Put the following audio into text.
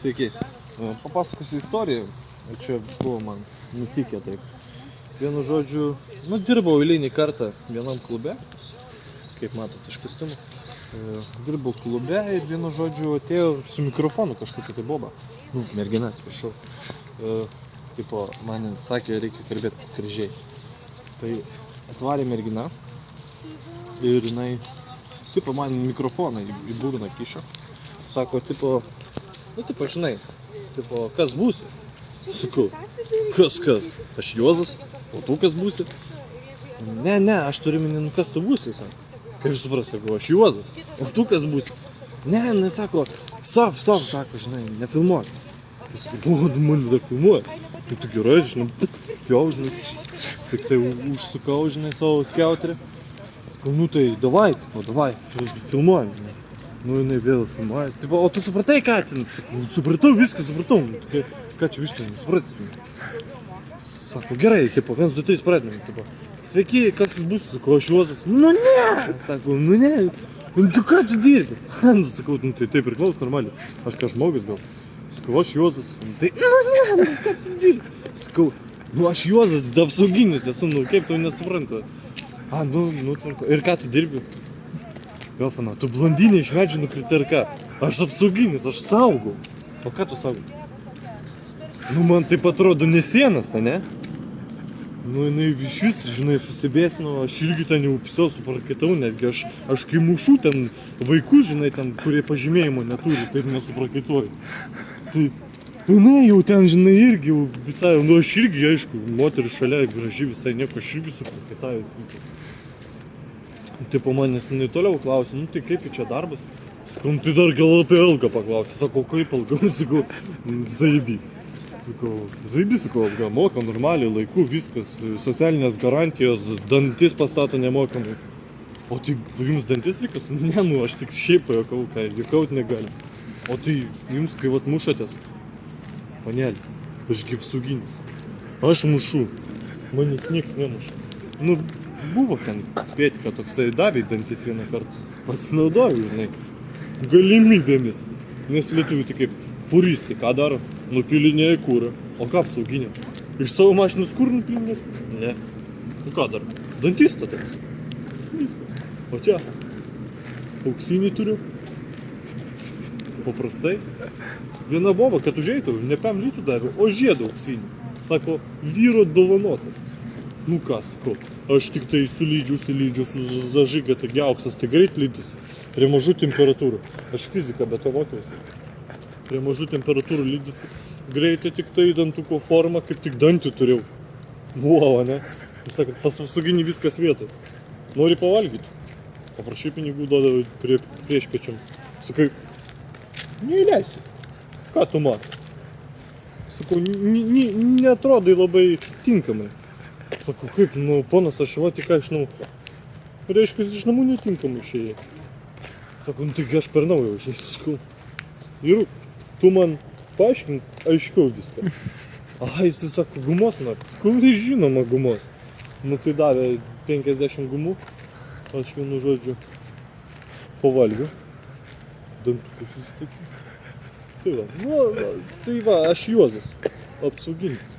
Sveiki. Papasakosiu istoriją. Čia buvo man nutikę taip. Vienu žodžiu, dirbau eilinį kartą vienam klube, kaip matot iš kostiumų. Dirbau klube ir vienu žodžiu atėjo su mikrofonu kažkokia tai boba. Mergina, atsiprašau. Tipo, man sakė, reikia kalbėti gražiai. Tai atvarė mergina ir jinai sipa man mikrofoną į burną kišo. Sako, tipo, žinai, kas būsi? Sakau, kas? Aš Juozas, o tu kas būsi? Ne, aš turiu minį, kas tu būsi, sako. Kaip aš suprasiu, sakau, aš Juozas, o tu kas būsi? Ne, sako, stop, sako, žinai, nefilmuok. Tai sakau, mane dar filmuoja. Tai tu gerai, žinai, žinai, tik tai užsukau, žinai, savo skiauterį. Sakau, tai davai, filmuojam, žinai. Jinai vėl filmuoja. O tu supratai, ką ten? Supratau, viską supratau. Ką čia vištai, nesupratysiu. Sako, gerai, 1, 2, 3 pradedam. Sveiki, kas jis bus? Sakau, aš Juozas. Ne! Sako, ne. Tu ką tu dirbi? Sakau, tai taip priklaus normaliai. Aš ką žmogus gal. Sakau, aš Juozas. Tai, ne, ką tu dirbi? Sakau, aš Juozas, apsauginis esu, kaip tau nesuprantu. Tvarko. Ir ką tu dirbi? Jofana, tu blondinė iš medžių nukrita ir ką? Aš apsauginis, aš saugau. O ką tu saugai? Man taip atrodo ne sienas, ne? Jinai iš vis, žinai, susibėsino, aš irgi ten jau psiau suprakitau, netgi aš kai mušu ten vaikus, žinai, ten, kurie pažymėjimo neturi, tai ir nesuprakituoju. Tai, jinai jau ten, žinai, irgi jau visai, aš irgi, aišku, moteris šalia, graži visai, nieko, aš irgi suprakitavęs visas. Tipo manęs jinai toliau klausė, tai kaip čia darbas? Sakau, tai dar gal apie algą paklausė. Sakau, kaip algą? Sakau, zaibys. Sakau, moka normaliai, laiku, viskas, socialinės garantijos, dantis pastato nemokamai. O tai jums dantis likas? Ne, aš tik šiaip pajuokau, juokaut negalim. O tai jums, kai mušatės, panelį, aš kaip apsauginis. Aš mušu, manęs nieks nemuša. Buvo ten pėtka toksai, davė dantis vieną kartą, pasinaudoju, žinai, galimybėmis. Nes lietuvių tai kaip furistai, ką daro? Nupilinėja kūrą. O ką apsauginė? Iš savo mašinos kur nupilinės? Ne. Ką daro? Dantistą tai. Viskas. O čia, auksinį turiu. Paprastai. Viena boba, kad užeitų, ne 5 litų davė, o žiedą auksinį. Sako, vyro dovanotas. Ką, sakau, aš tik tai sulydžiu, su zažyga, taigi auksas, tai greit lydysi, prie mažų temperatūrų. Aš fiziką, bet to mokiausi. Prie mažų temperatūrų lydysi, greitai tik tai dantuko formą, kaip tik dantį turėjau. Wow, ne? Kaip sakant, pas apsauginį viskas vietoj. Nori pavalgyti? Paprašai pinigų duodavai prieš pečiam. Sakai, neįleisiu. Ką tu matai? Sakau, neatrodai labai tinkamai. Sakau, kaip, ponas, aš tik ką iš namų. Reiškia, iš namų netinkamai išėjai. Sakau, taigi aš per naują užėjau. Sakau, ir tu man paaiškink aiškiau viską. Jisai sako, gumos nori. Sakau, žinoma gumos. Tai davė 50 gumų. Aš vienu žodžiu pavalgiau. Dantukus įstačiau. Tai va, aš Juozas, apsauginis.